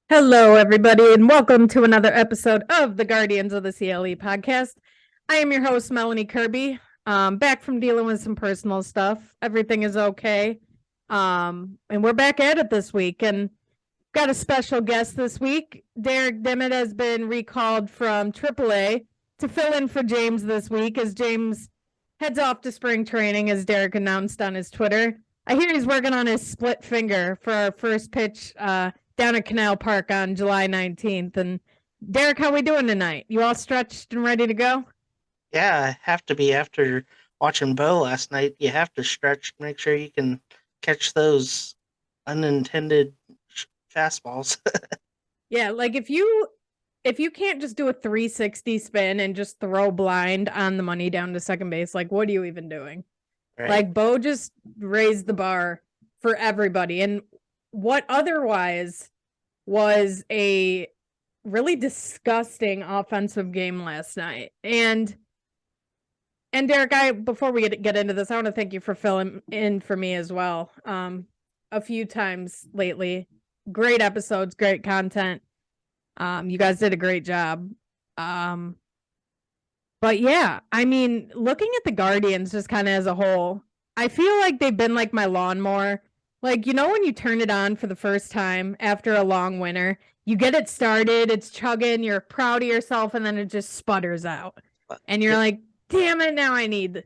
Hello, everybody, and welcome to another episode of the Guardians of the CLE podcast. I am your host, Melanie Kirby. Back from dealing with some personal stuff. Everything is okay. And we're back at it this week, and got a special guest this week. Derek Dimmitt has been recalled from AAA to fill in for James this week as James heads off to spring training, as Derek announced on his Twitter. I hear he's working on his split finger for our first pitch down at Canal Park on July 19th. And Derek, how we doing tonight? You all stretched and ready to go? Yeah, I have to be after watching Bo last night. You have to stretch, make sure you can catch those unintended fastballs. Yeah, like if you can't just do a 360 spin and just throw blind on the money down to second base, like what are you even doing? Right. Like Bo just raised the bar for everybody. And what otherwise was a really disgusting offensive game last night. And Derek, before we get into this, I want to thank you for filling in for me as well. A few times lately. Great episodes, great content. You guys did a great job. But yeah, I mean, looking at the Guardians just kind of as a whole, I feel like they've been like my lawnmower. Like, when you turn it on for the first time after a long winter, you get it started, it's chugging, you're proud of yourself, and then it just sputters out. And you're like, damn it, now I need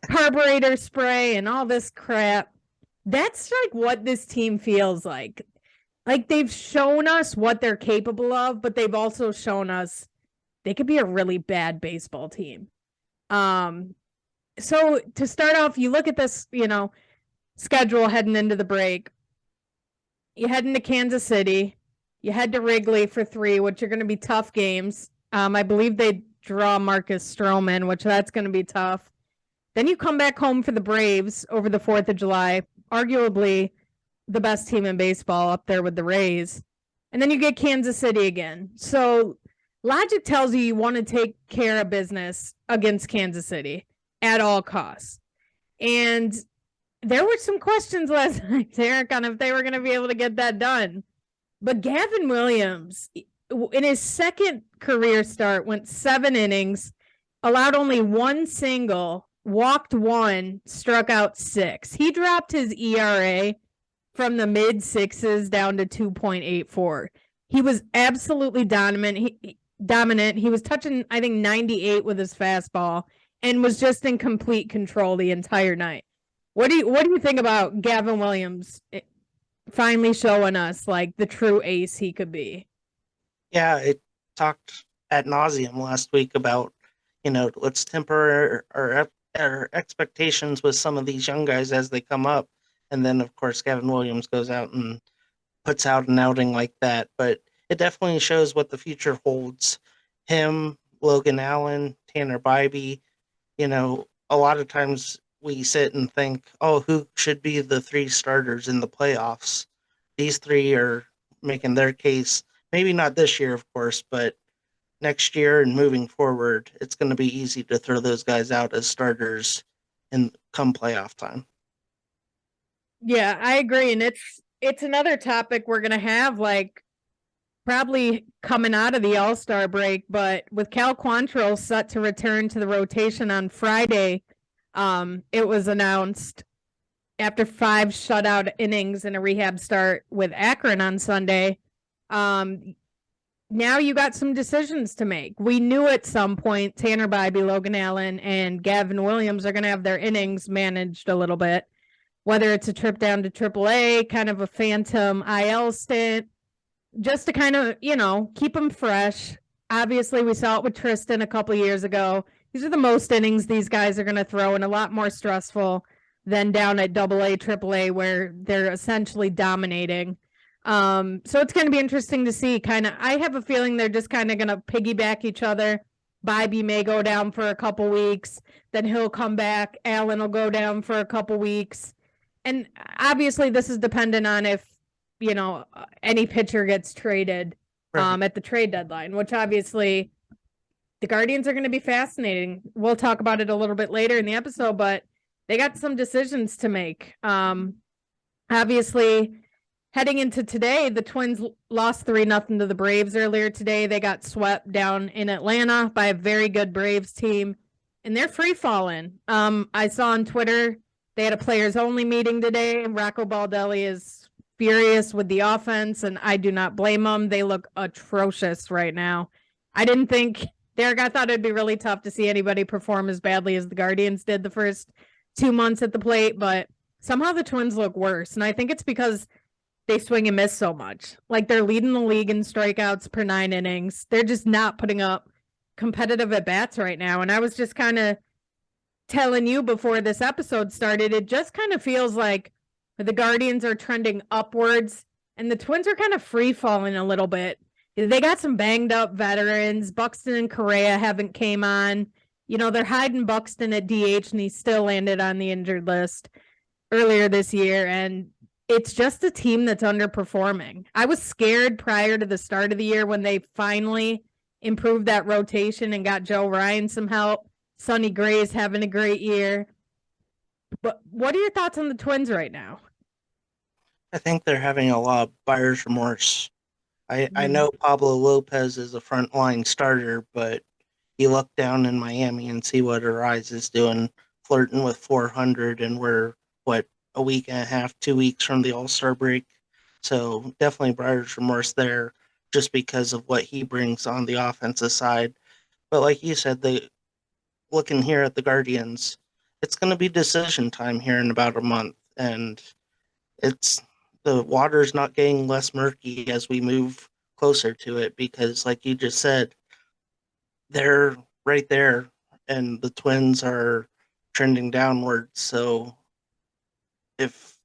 carburetor spray and all this crap. That's like what this team feels like. Like they've shown us what they're capable of, but they've also shown us they could be a really bad baseball team. So to start off, you look at this, schedule heading into the break. You head into Kansas City. You head to Wrigley for 3, which are going to be tough games. I believe they draw Marcus Stroman, which that's going to be tough. Then you come back home for the Braves over the 4th of July, arguably the best team in baseball up there with the Rays. And then you get Kansas City again. So logic tells you want to take care of business against Kansas City at all costs. And there were some questions last night, Derek, on if they were going to be able to get that done. But Gavin Williams, in his second career start, went 7 innings, allowed only 1 single, walked 1, struck out 6. He dropped his ERA from the mid 6s down to 2.84. He was absolutely dominant. He was touching, I think, 98 with his fastball and was just in complete control the entire night. What do you think about Gavin Williams finally showing us like the true ace he could be? Yeah, it talked ad nauseum last week about, let's temper our expectations with some of these young guys as they come up. And then, of course, Gavin Williams goes out and puts out an outing like that. But it definitely shows what the future holds. Him, Logan Allen, Tanner Bybee, a lot of times we sit and think, oh, who should be the 3 starters in the playoffs? These 3 are making their case. Maybe not this year, of course, but next year and moving forward, it's going to be easy to throw those guys out as starters and come playoff time. Yeah, I agree. And it's another topic we're going to have like probably coming out of the All-Star break, but with Cal Quantrill set to return to the rotation on Friday, it was announced after 5 shutout innings and a rehab start with Akron on Sunday. Now you got some decisions to make. We knew at some point Tanner Bybee, Logan Allen, and Gavin Williams are going to have their innings managed a little bit, whether it's a trip down to AAA, kind of a phantom IL stint, just to kind of, keep them fresh. Obviously, we saw it with Tristan a couple years ago. These are the most innings these guys are going to throw and a lot more stressful than down at AA, AAA, where they're essentially dominating. So it's going to be interesting to see I have a feeling they're just kind of going to piggyback each other. Bybee may go down for a couple weeks, then he'll come back. Allen will go down for a couple weeks. And obviously this is dependent on if, any pitcher gets traded at the trade deadline, which obviously the Guardians are going to be fascinating. We'll talk about it a little bit later in the episode, but they got some decisions to make. Obviously, heading into today, the Twins lost 3-0 to the Braves earlier today. They got swept down in Atlanta by a very good Braves team, and they're free falling. I saw on Twitter they had a players only meeting today, and Rocco Baldelli is furious with the offense, and I do not blame them. They look atrocious right now. I didn't think, Derek, I thought it'd be really tough to see anybody perform as badly as the Guardians did the first 2 months at the plate, but somehow the Twins look worse. And I think it's because they swing and miss so much. Like, they're leading the league in strikeouts per 9 innings. They're just not putting up competitive at bats right now. And I was just kind of telling you before this episode started, it just kind of feels like the Guardians are trending upwards and the Twins are kind of free falling a little bit. They got some banged up veterans. Buxton and Correa haven't came on. You know, they're hiding Buxton at DH and he still landed on the injured list earlier this year. And it's just a team that's underperforming. I was scared prior to the start of the year when they finally improved that rotation and got Joe Ryan some help. Sonny Gray's having a great year. But what are your thoughts on the Twins right now? I think they're having a lot of buyer's remorse. I know Pablo Lopez is a frontline starter, but you look down in Miami and see what Arise is doing, flirting with 400, and we're, what, a week and a half, 2 weeks from the All-Star break. So definitely buyer's remorse there just because of what he brings on the offensive side. But like you said, looking here at the Guardians, it's going to be decision time here in about a month, and it's the water's not getting less murky as we move closer to it because, like you just said, they're right there, and the Twins are trending downwards. So if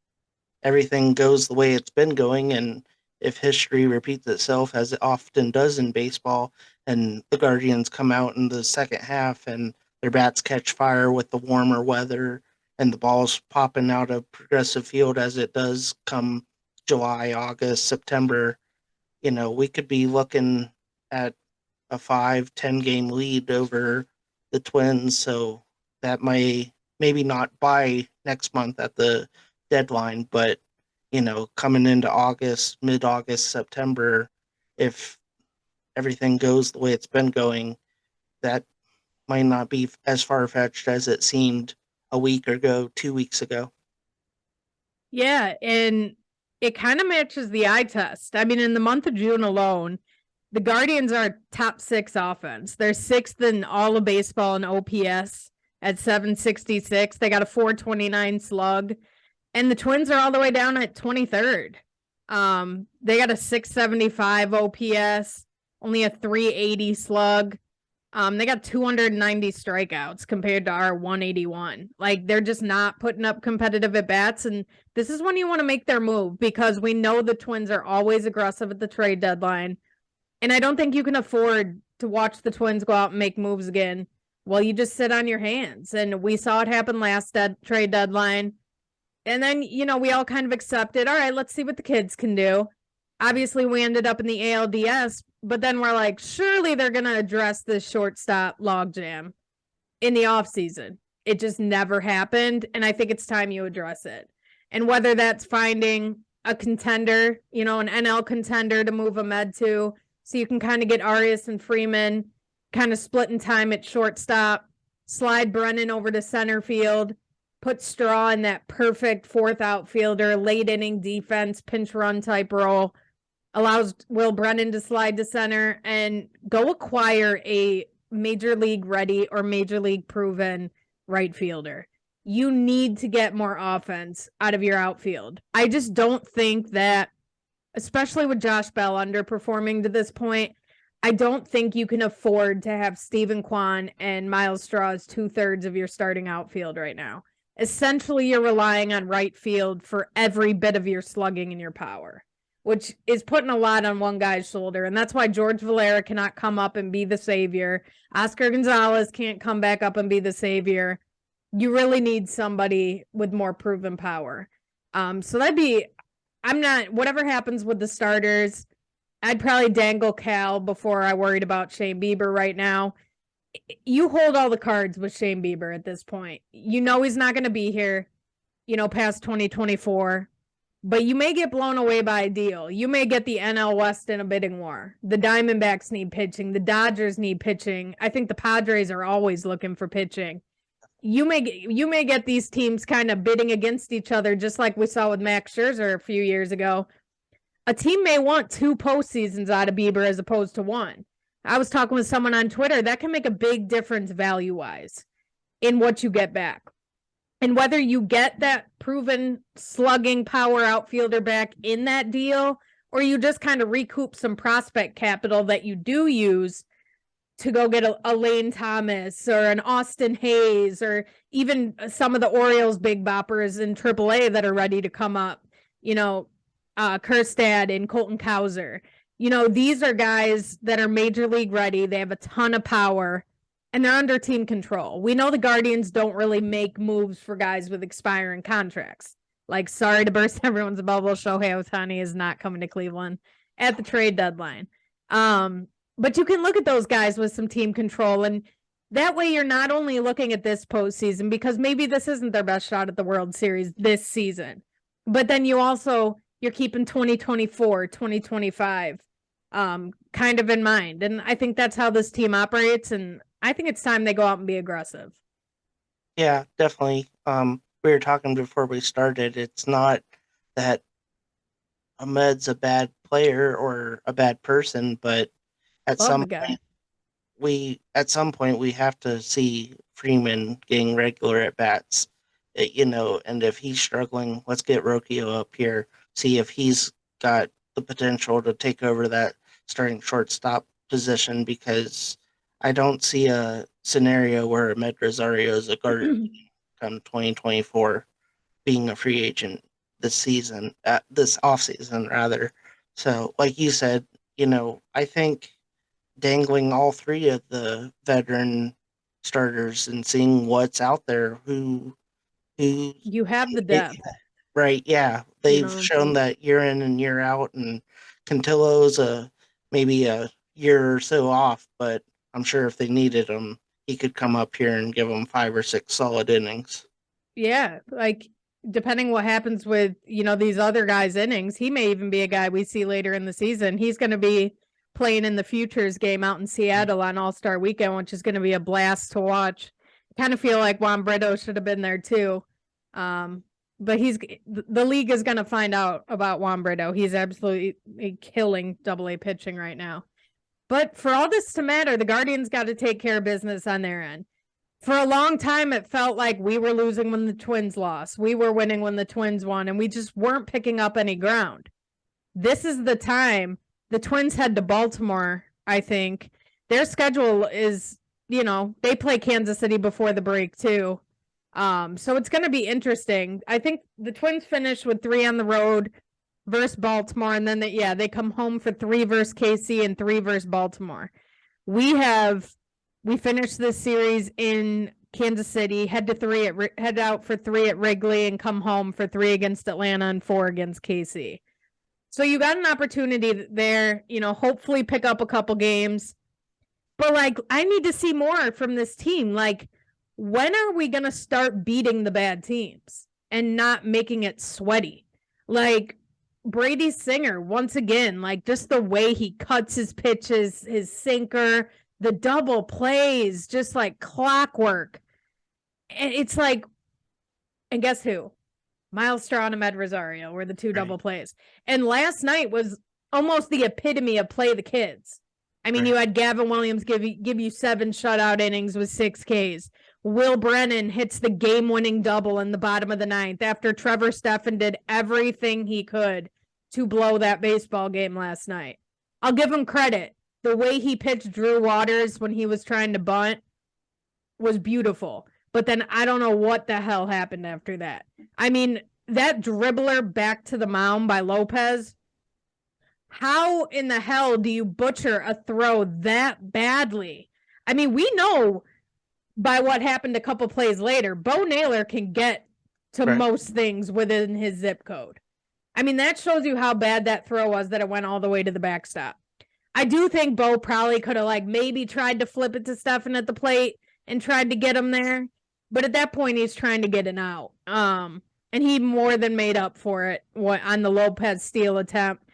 everything goes the way it's been going, and if history repeats itself as it often does in baseball, and the Guardians come out in the second half and their bats catch fire with the warmer weather and the ball's popping out of Progressive Field as it does come July, August, September, we could be looking at a 5-10 game lead over the Twins. So that maybe not by next month at the deadline, but coming into August, mid-August, September, if everything goes the way it's been going, that might not be as far-fetched as it seemed a week ago, 2 weeks ago. Yeah, and it kind of matches the eye test. I mean, in the month of June alone, the Guardians are top 6 offense. They're 6th in all of baseball in OPS at 766. They got a 429 slug. And the Twins are all the way down at 23rd. They got a 675 OPS, only a 380 slug. They got 290 strikeouts compared to our 181. Like, they're just not putting up competitive at bats. And this is when you want to make their move because we know the Twins are always aggressive at the trade deadline. And I don't think you can afford to watch the Twins go out and make moves again while you just sit on your hands. And we saw it happen last trade deadline. And then, we all kind of accepted, all right, let's see what the kids can do. Obviously, we ended up in the ALDS, but then we're like, surely they're going to address this shortstop logjam in the offseason. It just never happened, and I think it's time you address it. And whether that's finding a contender, an NL contender to move Ahmed to, so you can kind of get Arias and Freeman kind of splitting time at shortstop, slide Brennan over to center field, put Straw in that perfect 4th outfielder, late inning defense, pinch run type role, allows Will Brennan to slide to center, and go acquire a major league ready or major league proven right fielder. You need to get more offense out of your outfield. I just don't think that, especially with Josh Bell underperforming to this point, I don't think you can afford to have Stephen Kwan and Miles Straw as 2/3 of your starting outfield right now. Essentially, you're relying on right field for every bit of your slugging and your power, which is putting a lot on one guy's shoulder. And that's why George Valera cannot come up and be the savior. Oscar Gonzalez can't come back up and be the savior. You really need somebody with more proven power. So whatever happens with the starters, I'd probably dangle Cal before I worried about Shane Bieber right now. You hold all the cards with Shane Bieber at this point. He's not going to be here, past 2024. but you may get blown away by a deal. You may get the NL West in a bidding war. The Diamondbacks need pitching. The Dodgers need pitching. I think the Padres are always looking for pitching. You may get these teams kind of bidding against each other, just like we saw with Max Scherzer a few years ago. A team may want 2 postseasons out of Bieber as opposed to 1. I was talking with someone on Twitter. That can make a big difference value-wise in what you get back. And whether you get that proven slugging power outfielder back in that deal, or you just kind of recoup some prospect capital that you do use to go get a Lane Thomas or an Austin Hayes, or even some of the Orioles big boppers in AAA that are ready to come up, Kerstad and Colton Cowser. These are guys that are major league ready. They have a ton of power and they're under team control. We know the Guardians don't really make moves for guys with expiring contracts. Like, sorry to burst everyone's bubble, Shohei Ohtani is not coming to Cleveland at the trade deadline. But you can look at those guys with some team control, and that way you're not only looking at this postseason, because maybe this isn't their best shot at the World Series this season, but then you're keeping 2024, 2025 kind of in mind. And I think that's how this team operates, and I think it's time they go out and be aggressive. Yeah, definitely. We were talking before we started. It's not that Ahmed's a bad player or a bad person, but at some point we have to see Freeman getting regular at bats. And if he's struggling, let's get Rocchio up here, see if he's got the potential to take over that starting shortstop position, because I don't see a scenario where Ahmed Rosario is a guardian come 2024 being a free agent this season, this offseason rather. So like you said, I think dangling all 3 of the veteran starters and seeing what's out there, who you have the depth. Right, yeah. They've shown that year in and year out, and Cantillo's maybe a year or so off, but I'm sure if they needed him, he could come up here and give them 5 or 6 solid innings. Yeah, like depending what happens with, these other guys' innings, he may even be a guy we see later in the season. He's going to be playing in the Futures game out in Seattle on All-Star Weekend, which is going to be a blast to watch. Kind of feel like Juan Brito should have been there too. But the league is going to find out about Juan Brito. He's absolutely killing AA pitching right now. But for all this to matter, the Guardians got to take care of business on their end. For a long time, it felt like we were losing when the Twins lost. We were winning when the Twins won, and we just weren't picking up any ground. This is the time. The Twins head to Baltimore, I think. Their schedule is, they play Kansas City before the break too. So it's going to be interesting. I think the Twins finish with 3 on the road versus Baltimore, and then they come home for 3 versus KC and 3 versus Baltimore. We finished this series in Kansas City, head out for 3 at Wrigley, and come home for 3 against Atlanta and 4 against KC. So you got an opportunity there, hopefully pick up a couple games. But I need to see more from this team. When are we going to start beating the bad teams and not making it sweaty? Brady Singer, once again, just the way he cuts his pitches, his sinker, the double plays, just like clockwork. And it's and guess who? Miles Straw and Ahmed Rosario were the 2 double plays. And last night was almost the epitome of play the kids. I mean, you had Gavin Williams give you 7 shutout innings with 6 Ks. Will Brennan hits the game-winning double in the bottom of the 9th after Trevor Stephan did everything he could to blow that baseball game last night. I'll give him credit. The way he pitched Drew Waters when he was trying to bunt was beautiful. But then I don't know what the hell happened after that. I mean, that dribbler back to the mound by Lopez, how in the hell do you butcher a throw that badly? I mean, we know by what happened a couple plays later, Bo Naylor can get to most things within his zip code. I mean, that shows you how bad that throw was, that it went all the way to the backstop. I do think Bo probably could have maybe tried to flip it to Stephan at the plate and tried to get him there. But at that point, he's trying to get an out. And and he more than made up for it on the Lopez steal attempt.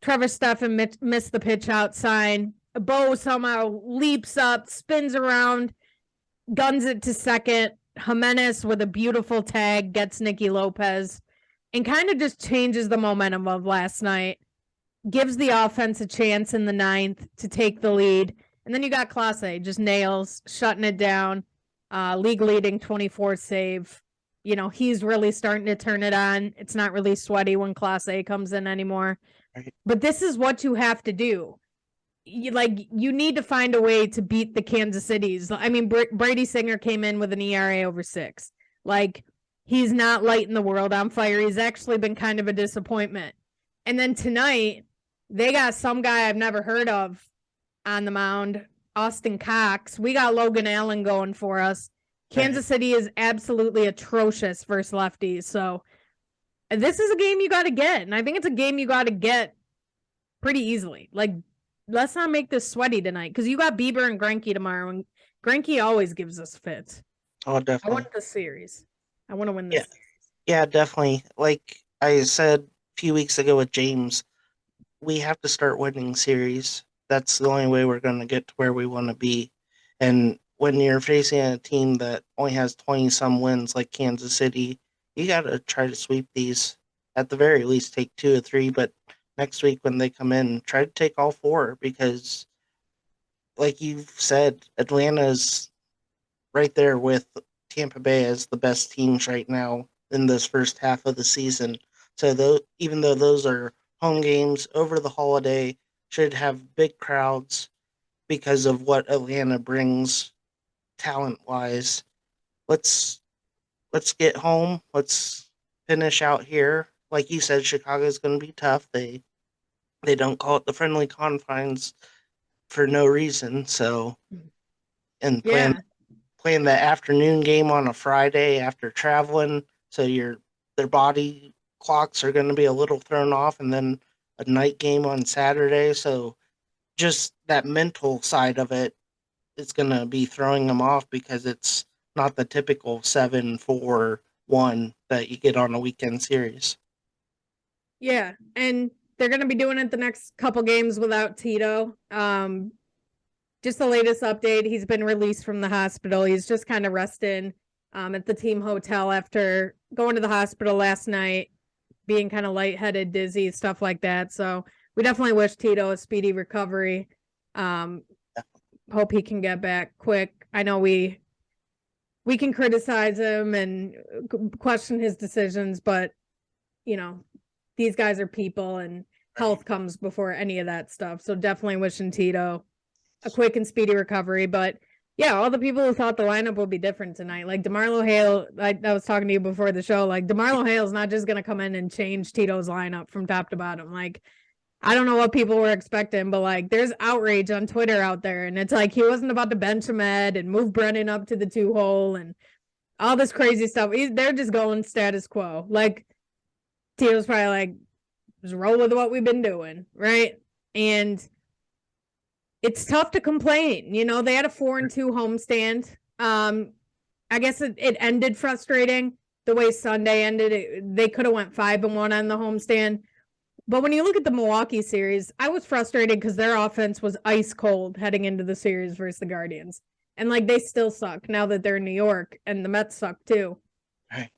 Trevor Stephan missed the pitch outside. Bo somehow leaps up, spins around, guns it to second. Jimenez with a beautiful tag gets Nicky Lopez and kind of just changes the momentum of last night. Gives the offense a chance in the ninth to take the lead. And then you got Clase, just nails, shutting it down. League leading 24 save. You know, he's really starting to turn it on. It's not really sweaty when Clase comes in anymore. Right. But this is what you have to do. You need to find a way to beat the Kansas Cities. I mean, Brady Singer came in with an ERA over 6. Like, he's not lighting the world on fire. He's actually been kind of a disappointment. And then tonight, they got some guy I've never heard of on the mound, Austin Cox. We got Logan Allen going for us. Kansas City is absolutely atrocious versus lefties. So this is a game you got to get. And I think it's a game you got to get pretty easily. Like, let's not make this sweaty tonight because you got Bieber and Greinke tomorrow. And Greinke always gives us fits. Oh, definitely. I want the series. I want to win this. Yeah, definitely. Like I said a few weeks ago with James, we have to start winning series. That's the only way we're going to get to where we want to be. And when you're facing a team that only has 20-some wins like Kansas City, you got to try to sweep these. At the very least, take 2 or 3. But next week when they come in, try to take all 4 because, like you've said, Atlanta's right there with Tampa Bay as the best teams right now in this first half of the season. So even though those are home games over the holiday, should have big crowds because of what Atlanta brings talent-wise. Let's get home. Let's finish out here. Like you said, Chicago's going to be tough. They don't call it the friendly confines for no reason. So, and playing the afternoon game on a Friday after traveling, so their body clocks are going to be a little thrown off, and then a night game on Saturday. So just that mental side of it is going to be throwing them off because it's not the typical 7-4-1 that you get on a weekend series. Yeah, and they're going to be doing it the next couple games without Tito. Just the latest update, he's been released from the hospital. He's just kind of resting at the team hotel after going to the hospital last night, being kind of lightheaded, dizzy, stuff like that. So we definitely wish Tito a speedy recovery. Hope he can get back quick. I know we can criticize him and question his decisions, but you know, these guys are people and health comes before any of that stuff. So definitely wishing Tito a quick and speedy recovery. But yeah, all the people who thought the lineup would be different tonight, like DeMarlo Hale, like I was talking to you before the show, like DeMarlo Hale's not just going to come in and change Tito's lineup from top to bottom. Like, I don't know what people were expecting, but like there's outrage on Twitter out there. And it's like, he wasn't about to bench Ahmed and move Brennan up to the 2-hole and all this crazy stuff. They're just going status quo. Like, Tito's probably like, just roll with what we've been doing, right? And it's tough to complain. You know, they had a 4-2 homestand. I guess it ended frustrating the way Sunday ended. They could have went 5-1 on the homestand. But when you look at the Milwaukee series, I was frustrated because their offense was ice cold heading into the series versus the Guardians. And like, they still suck now that they're in New York, and the Mets suck too. Right.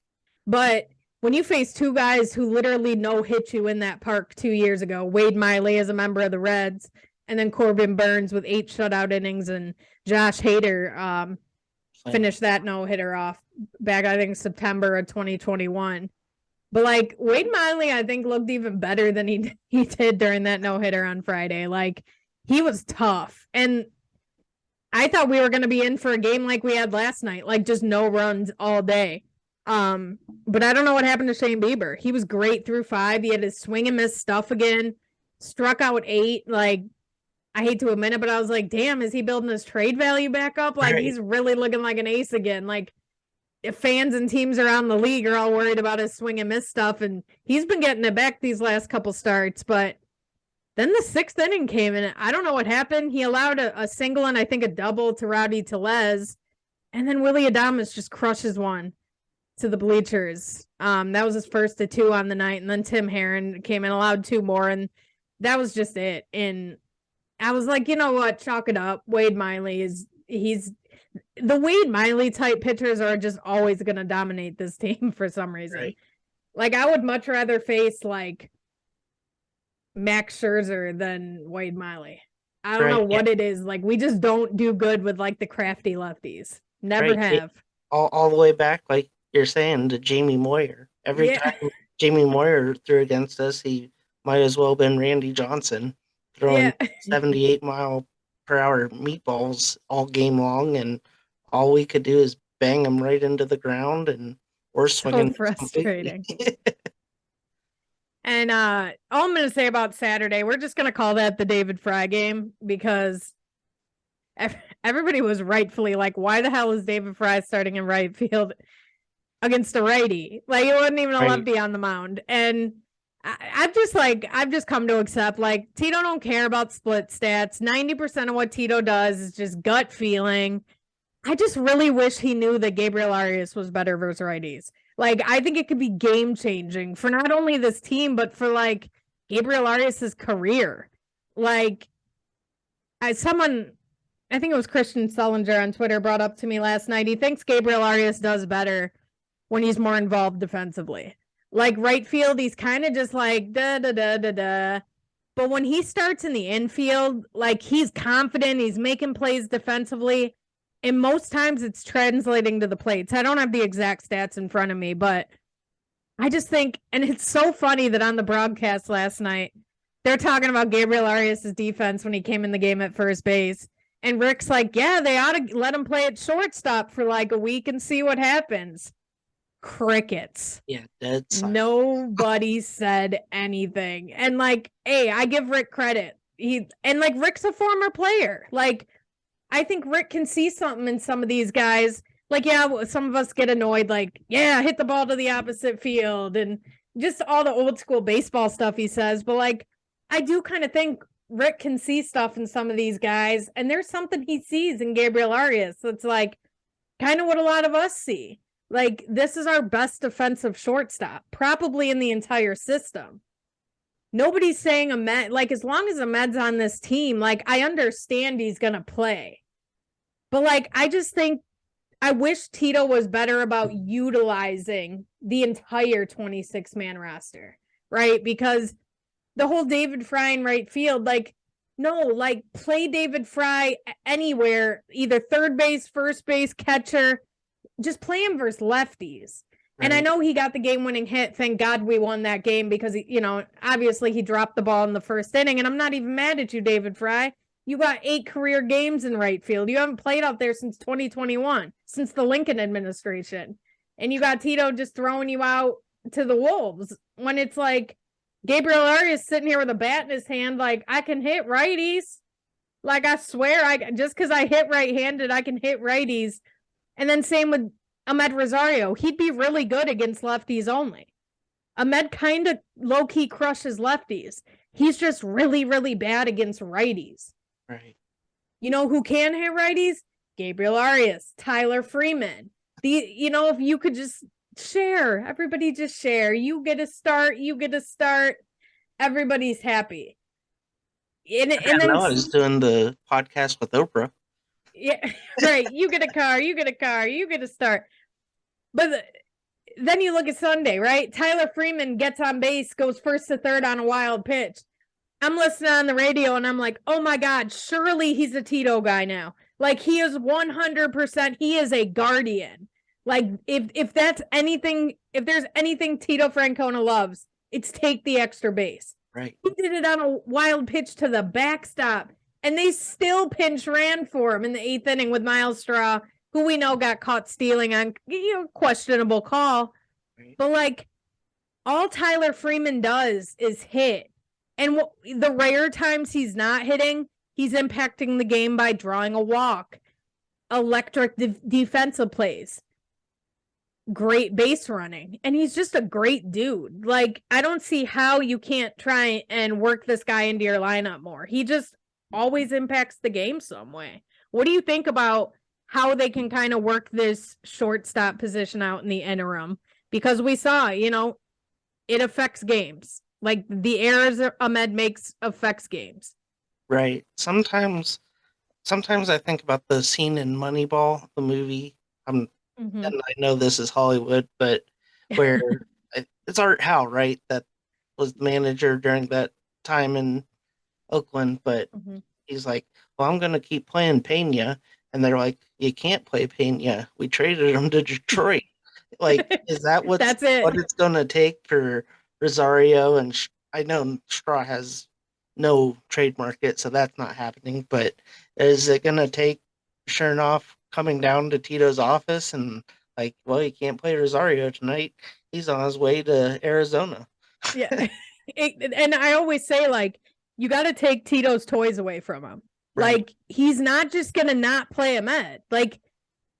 But when you face 2 guys who literally no-hit you in that park 2 years ago, Wade Miley as a member of the Reds, and then Corbin Burns with 8 shutout innings, and Josh Hader finished that no-hitter off back, I think, September of 2021. But like, Wade Miley, I think, looked even better than he did during that no-hitter on Friday. Like, he was tough. And I thought we were going to be in for a game like we had last night, like just no runs all day. But I don't know what happened to Shane Bieber. He was great through 5. He had his swing and miss stuff again, struck out 8. Like, I hate to admit it, but I was like, damn, is he building his trade value back up? Like, He's really looking like an ace again. Like, if fans and teams around the league are all worried about his swing and miss stuff, and he's been getting it back these last couple starts. But then the 6th inning came, and I don't know what happened. He allowed a single and I think a double to Rowdy Tellez, and then Willie Adames just crushes one. to the bleachers. That was his first to 2 on the night, and then Tim Herron came in, allowed 2 more, and that was just it. And I was like, you know what, chalk it up. Wade Miley he's the Wade Miley type pitchers are just always going to dominate this team for some reason. Right. Like, I would much rather face like Max Scherzer than Wade Miley. I don't know what it is. Like, we just don't do good with like the crafty lefties. Never have. All the way back, like you're saying, to Jamie Moyer. Every time Jamie Moyer threw against us, he might as well have been Randy Johnson throwing 78-mile-per-hour meatballs all game long, and all we could do is bang them right into the ground, and we're swinging. So frustrating. And all I'm going to say about Saturday, we're just going to call that the David Fry game, because everybody was rightfully like, why the hell is David Fry starting in right field against a righty? Like, it wasn't even a lefty on the mound. And I've just come to accept, like, Tito don't care about split stats. 90% of what Tito does is just gut feeling. I just really wish he knew that Gabriel Arias was better versus righties. Like, I think it could be game changing for not only this team, but for like Gabriel Arias's career. Like, I think it was Christian Sullinger on Twitter brought up to me last night. He thinks Gabriel Arias does better when he's more involved defensively. Like, right field, he's kind of just like da da da da da. But when he starts in the infield, like, he's confident, he's making plays defensively. And most times it's translating to the plates. I don't have the exact stats in front of me, but I just think, and it's so funny that on the broadcast last night, they're talking about Gabriel Arias' defense when he came in the game at first base. And Rick's like, yeah, they ought to let him play at shortstop for like a week and see what happens. Crickets. Yeah, dead silent. Nobody said anything. And like, hey, I give Rick credit. Rick's a former player. Like, I think Rick can see something in some of these guys. Like, yeah, some of us get annoyed, like, yeah, hit the ball to the opposite field and just all the old school baseball stuff he says. But like, I do kind of think Rick can see stuff in some of these guys, and there's something he sees in Gabriel Arias that's like kind of what a lot of us see. Like, this is our best defensive shortstop, probably in the entire system. Nobody's saying Ahmed, like, as long as Ahmed's on this team, like, I understand he's going to play. But like, I just think, I wish Tito was better about utilizing the entire 26-man roster, right? Because the whole David Fry in right field, like, no, like, play David Fry anywhere, either third base, first base, catcher, just play him versus lefties. Right. And I know he got the game-winning hit. Thank God we won that game, because, obviously he dropped the ball in the first inning, and I'm not even mad at you, David Fry. You got 8 career games in right field. You haven't played out there since 2021, since the Lincoln administration. And you got Tito just throwing you out to the wolves when it's like Gabriel Arias sitting here with a bat in his hand, like, I can hit righties. Like, I swear, just because I hit right-handed, I can hit righties. And then same with Ahmed Rosario. He'd be really good against lefties only. Ahmed kind of low-key crushes lefties. He's just really, really bad against righties. Right. You know who can hit righties? Gabriel Arias, Tyler Freeman. If you could just share, everybody just share. You get a start, everybody's happy. And then I was doing the podcast with Oprah. Yeah, right. You get a car, you get a start. But then you look at Sunday, right? Tyler Freeman gets on base, goes first to third on a wild pitch. I'm listening on the radio and I'm like, oh my God, surely he's a Tito guy now. Like, he is 100%, he is a guardian. Like, if that's anything, if there's anything Tito Francona loves, it's take the extra base. Right. He did it on a wild pitch to the backstop, and they still pinch ran for him in the 8th inning with Miles Straw, who we know got caught stealing on, questionable call. Right. But like, all Tyler Freeman does is hit. And the rare times he's not hitting, he's impacting the game by drawing a walk, electric defensive plays, great base running. And he's just a great dude. Like, I don't see how you can't try and work this guy into your lineup more. He just always impacts the game some way. What do you think about how they can kind of work this shortstop position out in the interim, because we saw, it affects games. Like the errors Ahmed makes affects games. Right. Sometimes I think about the scene in Moneyball, the movie. Mm-hmm. And I know this is Hollywood, but where it's Art Howe, right? That was the manager during that time in Oakland, but Mm-hmm. he's like, "Well, I'm gonna keep playing Pena," and they're like, "You can't play Pena. We traded him to Detroit." Like, is that That's what it. it's gonna take for Rosario? And I know Straw has no trade market, so that's not happening. But is it gonna take Chernoff coming down to Tito's office and like, well, you can't play Rosario tonight. He's on his way to Arizona. Yeah. And I always say, like, you got to take Tito's toys away from him. Right, Like, he's not just going to not play Ahmed. Like,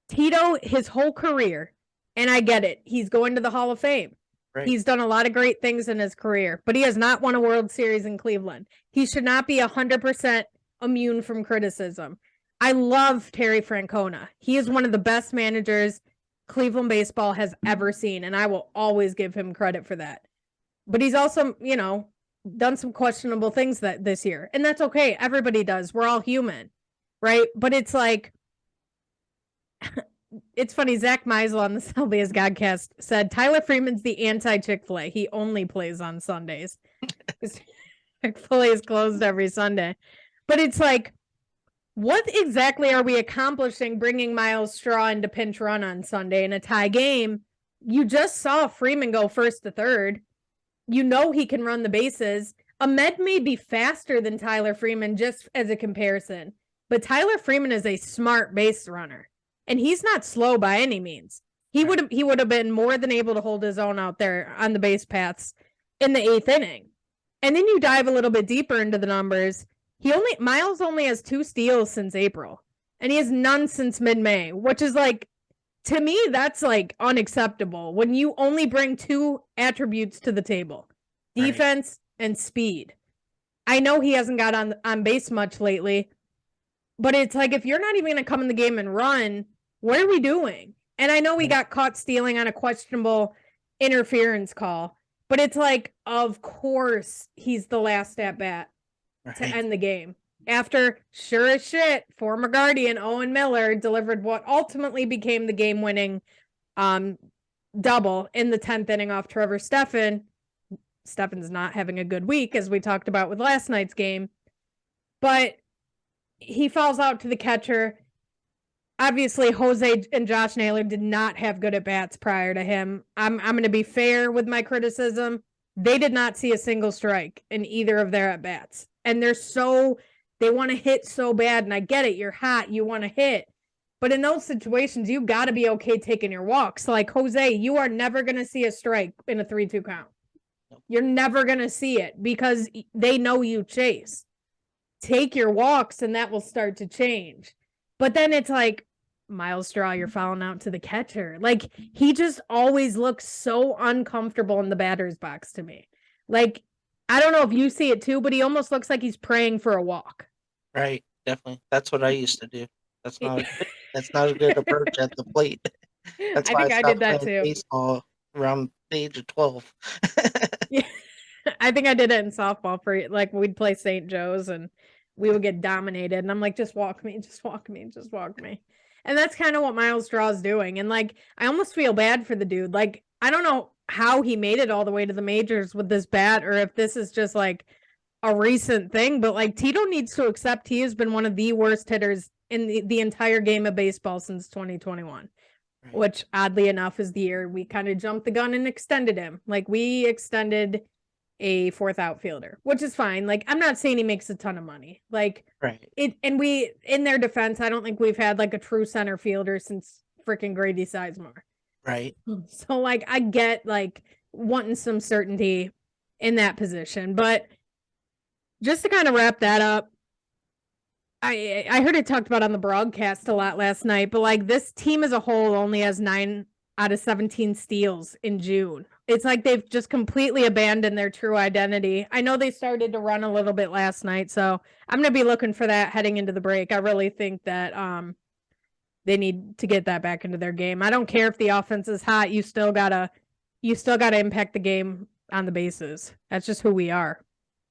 Tito, his whole career, and I get it, he's going to the Hall of Fame. right, He's done a lot of great things in his career, but he has not won a World Series in Cleveland. He should not be 100% immune from criticism. I love Terry Francona. He is one of the best managers Cleveland baseball has ever seen, and I will always give him credit for that. But he's also, done some questionable things that this year, and that's okay. Everybody does. We're all human, right? But it's like, it's funny. Zach Meisel on the Selby's Godcast said Tyler Freeman's the anti Chick-fil-A. He only plays on Sundays because Chick-fil-A is closed every Sunday. But it's like, what exactly are we accomplishing bringing Miles Straw into pinch run on Sunday in a tie game? You just saw Freeman go first to third. You know he can run the bases. Ahmed may be faster than Tyler Freeman, just as a comparison, but Tyler Freeman is a smart base runner, and he's not slow by any means. He would have been more than able to hold his own out there on the base paths in the 8th inning. And then you dive a little bit deeper into the numbers. Miles only has 2 steals since April, and he has none since mid-May, which is like, to me, that's like unacceptable when you only bring 2 attributes to the table: defense and speed. I know he hasn't got on base much lately, but it's like, if you're not even going to come in the game and run, what are we doing? And I know we got caught stealing on a questionable interference call, but it's like, of course he's the last at bat to end the game. After, sure as shit, former Guardian Owen Miller delivered what ultimately became the game-winning double in the 10th inning off Trevor Stephan. Stephan's not having a good week, as we talked about with last night's game. But he falls out to the catcher. Obviously, Jose and Josh Naylor did not have good at-bats prior to him. I'm going to be fair with my criticism. They did not see a single strike in either of their at-bats. And they want to hit so bad, and I get it. You're hot. You want to hit. But in those situations, you got to be okay taking your walks. Like, Jose, you are never going to see a strike in a 3-2 count. You're never going to see it because they know you chase. Take your walks, and that will start to change. But then it's like, Miles Straw, you're fouling out to the catcher. Like, he just always looks so uncomfortable in the batter's box to me. Like, I don't know if you see it too, but he almost looks like he's praying for a walk. Right, definitely. That's what I used to do. That's not a good approach at the plate. That's I why I think I did stopped that playing too. baseball around the age of 12. Yeah. I think I did it in softball for, like, we'd play St. Joe's and we would get dominated. And I'm like, just walk me, just walk me, just walk me. And that's kind of what Miles Straw is doing. And like, I almost feel bad for the dude. Like, I don't know how he made it all the way to the majors with this bat, or if this is just like a recent thing, but like, Tito needs to accept he has been one of the worst hitters in the entire game of baseball since 2021, right. Which oddly enough is the year we kind of jumped the gun and extended him. Like, we extended a 4th outfielder, which is fine. Like, I'm not saying he makes a ton of money. Like, right. And we, in their defense, I don't think we've had like a true center fielder since freaking Grady Sizemore. Right. So like, I get like wanting some certainty in that position, but just to kind of wrap that up, I heard it talked about on the broadcast a lot last night, but like, this team as a whole only has 9 out of 17 steals in June. It's like they've just completely abandoned their true identity. I know they started to run a little bit last night, so I'm going to be looking for that heading into the break. I really think that They need to get that back into their game. I don't care if the offense is hot. You still gotta impact the game on the bases. That's just who we are.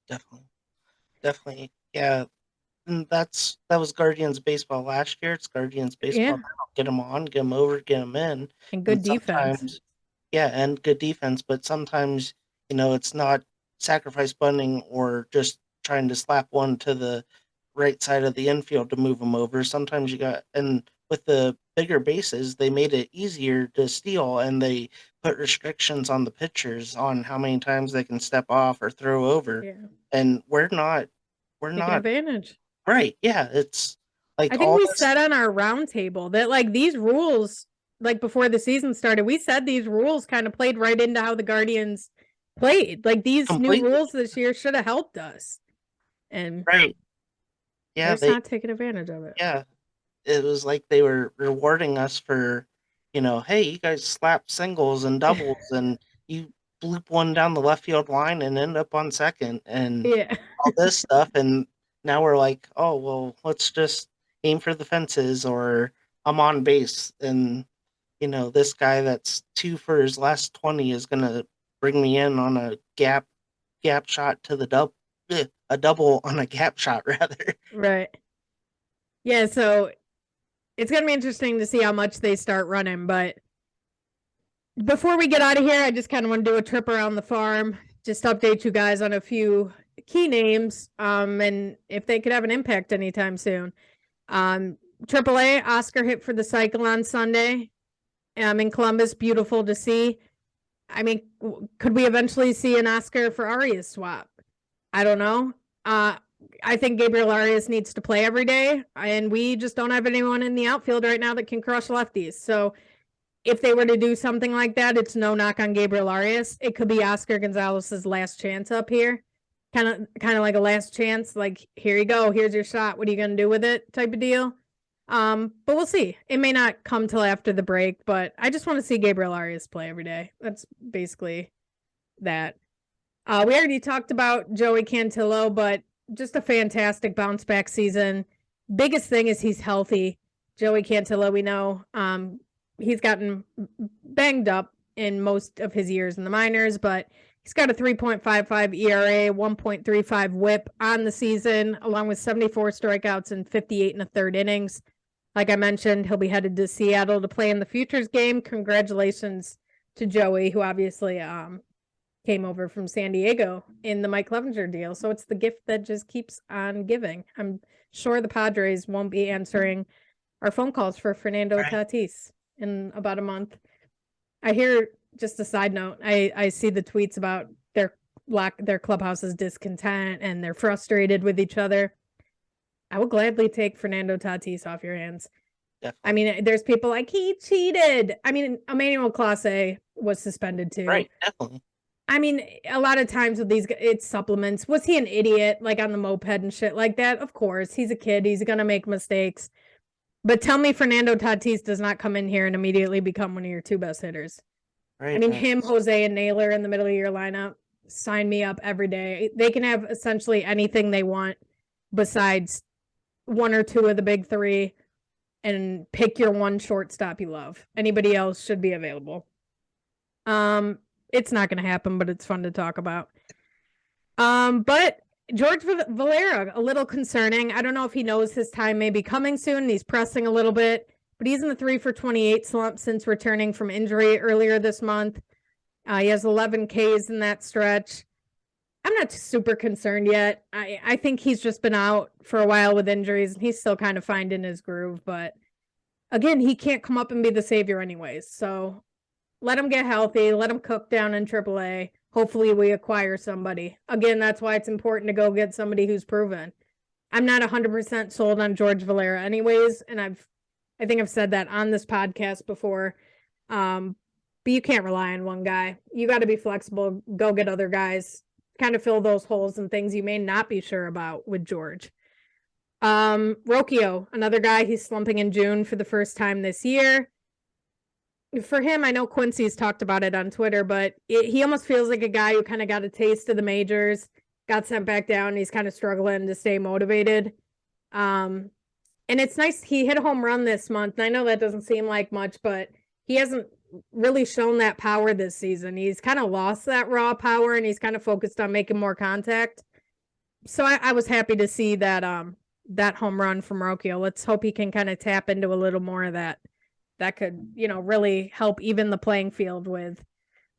Definitely. Definitely. Yeah. And that was Guardians baseball last year. It's Guardians baseball Yeah, now. Get them on, get them over, get them in. and good And defense. sometimes, yeah, and good defense. But sometimes, it's not sacrifice bunting or just trying to slap one to the right side of the infield to move them over. Sometimes and with the bigger bases, they made it easier to steal, and they put restrictions on the pitchers on how many times they can step off or throw over. Yeah, And we're taking not advantage. right. Yeah, it's I like think all we this said on our roundtable that like these rules, like before the season started, we said these rules kind of played right into how the Guardians played. Like these new completely rules this year should have helped us, and right. they're Yeah, just not taking advantage of it. yeah, it was like they were rewarding us for, hey, you guys slap singles and doubles and you bloop one down the left field line and end up on second and Yeah, all this stuff. And now we're like, oh, well, let's just aim for the fences or I'm on base. And, this guy that's 2 for his last 20 is going to bring me in on a gap shot to the a double on a gap shot rather. right. Yeah, so it's gonna be interesting to see how much they start running. But before we get out of here, I just kind of want to do a trip around the farm, just update you guys on a few key names, and if they could have an impact anytime soon. AAA, Oscar hit for the cycle on Sunday. In Columbus, beautiful to see. I mean, could we eventually see an Oscar for Arias swap? I don't know. I think Gabriel Arias needs to play every day, and we just don't have anyone in the outfield right now that can crush lefties. So if they were to do something like that, it's no knock on Gabriel Arias. It could be Oscar Gonzalez's last chance up here. Kind of like a last chance, like, here you go, here's your shot. What are you gonna do with it? Type of deal. But we'll see. It may not come till after the break, but I just want to see Gabriel Arias play every day. That's basically that. We already talked about Joey Cantillo, but just a fantastic bounce back season. Biggest thing is he's healthy. Joey Cantillo, we know, he's gotten banged up in most of his years in the minors, but he's got a 3.55 ERA, 1.35 whip on the season, along with 74 strikeouts and 58 and a third innings. Like I mentioned, he'll be headed to Seattle to play in the Futures game. Congratulations to Joey, who obviously came over from San Diego in the Mike Clevenger deal. So it's the gift that just keeps on giving. I'm sure the Padres won't be answering our phone calls for Fernando Tatis in about a month. I hear, just a side note, I see the tweets about their clubhouse's discontent and they're frustrated with each other. I will gladly take Fernando Tatis off your hands. Definitely. I mean, there's people like, he cheated. I mean, Emmanuel Clase was suspended too. Right, definitely. I mean, a lot of times with these, it's supplements. Was he an idiot, like on the moped and shit like that? Of course, he's a kid. He's going to make mistakes. But tell me Fernando Tatis does not come in here and immediately become one of your two best hitters. Right. I mean, him, Jose, and Naylor in the middle of your lineup, sign me up every day. They can have essentially anything they want besides one or two of the big three, and pick your one shortstop you love. Anybody else should be available. It's not going to happen, but it's fun to talk about. But George Valera, a little concerning. I don't know if he knows his time may be coming soon. He's pressing a little bit, but he's in the 3 for 28 slump since returning from injury earlier this month. He has 11 Ks in that stretch. I'm not super concerned yet. I think he's just been out for a while with injuries, and he's still kind of finding his groove. But again, he can't come up and be the savior anyways. So let him get healthy. Let him cook down in AAA. Hopefully we acquire somebody. Again, that's why it's important to go get somebody who's proven. I'm not 100% sold on George Valera anyways, and I think I've said that on this podcast before. But you can't rely on one guy. You got to be flexible. Go get other guys. Kind of fill those holes and things you may not be sure about with George. Rocchio, another guy, he's slumping in June for the first time this year. For him, I know Quincy's talked about it on Twitter, but he almost feels like a guy who kind of got a taste of the majors, got sent back down. He's kind of struggling to stay motivated. And And it's nice he hit a home run this month. And I know that doesn't seem like much, but he hasn't really shown that power this season. He's kind of lost that raw power and he's kind of focused on making more contact. So I was happy to see that that home run from Rocchio. Let's hope he can kind of tap into a little more of that. That could, really help even the playing field with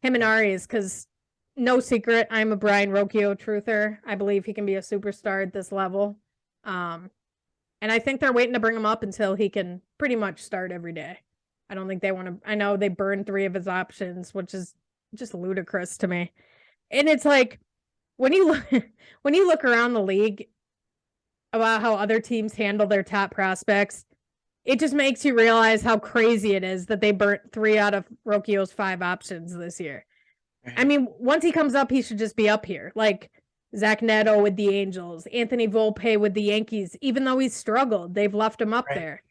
him and Arias, because no secret, I'm a Brian Rocchio truther. I believe he can be a superstar at this level. And I think they're waiting to bring him up until he can pretty much start every day. I don't think they want to. I know they burned 3 of his options, which is just ludicrous to me. And it's like when you look around the league about how other teams handle their top prospects, it just makes you realize how crazy it is that they burnt 3 out of Rocchio's 5 options this year. Right. I mean, once he comes up, he should just be up here. Like Zach Neto with the Angels, Anthony Volpe with the Yankees. Even though he's struggled, they've left him up there.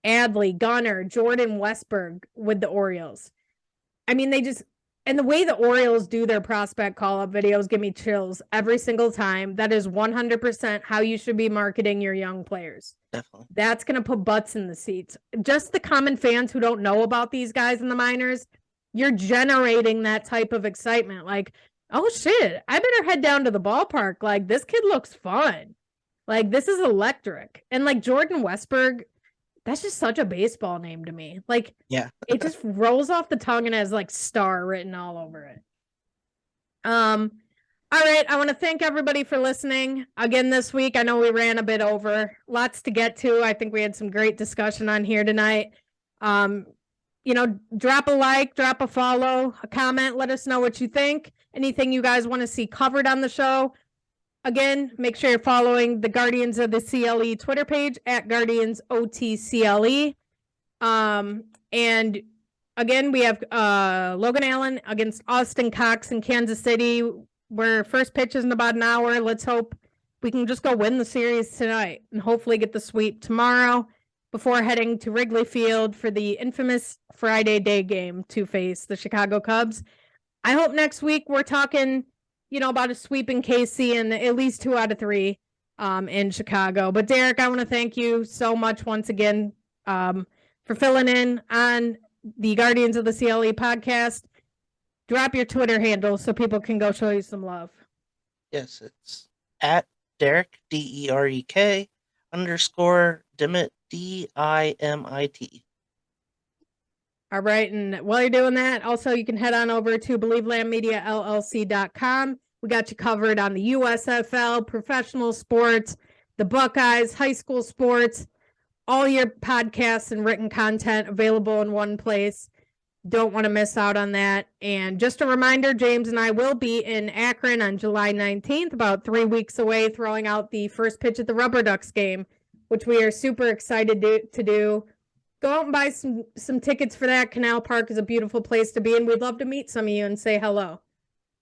Adley, Gunnar, Jordan Westberg with the Orioles. I mean, and the way the Orioles do their prospect call-up videos give me chills every single time. That is 100% how you should be marketing your young players. Definitely. That's going to put butts in the seats. Just the common fans who don't know about these guys in the minors, you're generating that type of excitement. Like, oh shit, I better head down to the ballpark. Like, this kid looks fun. Like, this is electric. And like Jordan Westberg, that's just such a baseball name to me. Like, yeah, it just rolls off the tongue and has like star written all over it. All right, I want to thank everybody for listening again this week. I know we ran a bit over, lots to get to. I think we had some great discussion on here tonight. Drop a like, drop a follow, a comment, let us know what you think. Anything you guys want to see covered on the show. Again, make sure you're following the Guardians of the CLE Twitter page at GuardiansOTCLE. And again, we have Logan Allen against Austin Cox in Kansas City, where first pitch is in about an hour. Let's hope we can just go win the series tonight and hopefully get the sweep tomorrow before heading to Wrigley Field for the infamous Friday day game to face the Chicago Cubs. I hope next week we're talking about a sweep in KC and at least 2 out of 3 in Chicago. But Derek, I want to thank you so much once again for filling in on the Guardians of the CLE podcast. Drop your Twitter handle so people can go show you some love. Yes, it's at Derek, DEREK _ Dimit, DIMIT. All right. And while you're doing that, also you can head on over to BelieveLandMediaLLC.com. We got you covered on the USFL, professional sports, the Buckeyes, high school sports, all your podcasts and written content available in one place. Don't want to miss out on that. And just a reminder, James and I will be in Akron on July 19th, about 3 weeks away, throwing out the first pitch at the Rubber Ducks game, which we are super excited to do. Go out and buy some tickets for that. Canal Park is a beautiful place to be, and we'd love to meet some of you and say hello.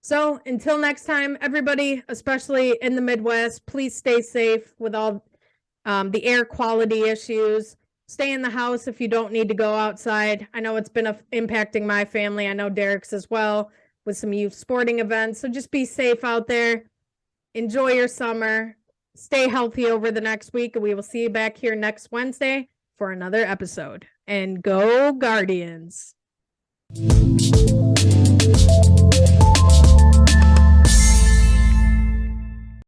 So until next time, everybody, especially in the Midwest, please stay safe with all the air quality issues. Stay in the house if you don't need to go outside. I know it's been impacting my family. I know Derek's as well with some youth sporting events. So just be safe out there. Enjoy your summer. Stay healthy over the next week, and we will see you back here next Wednesday for another episode. And go Guardians.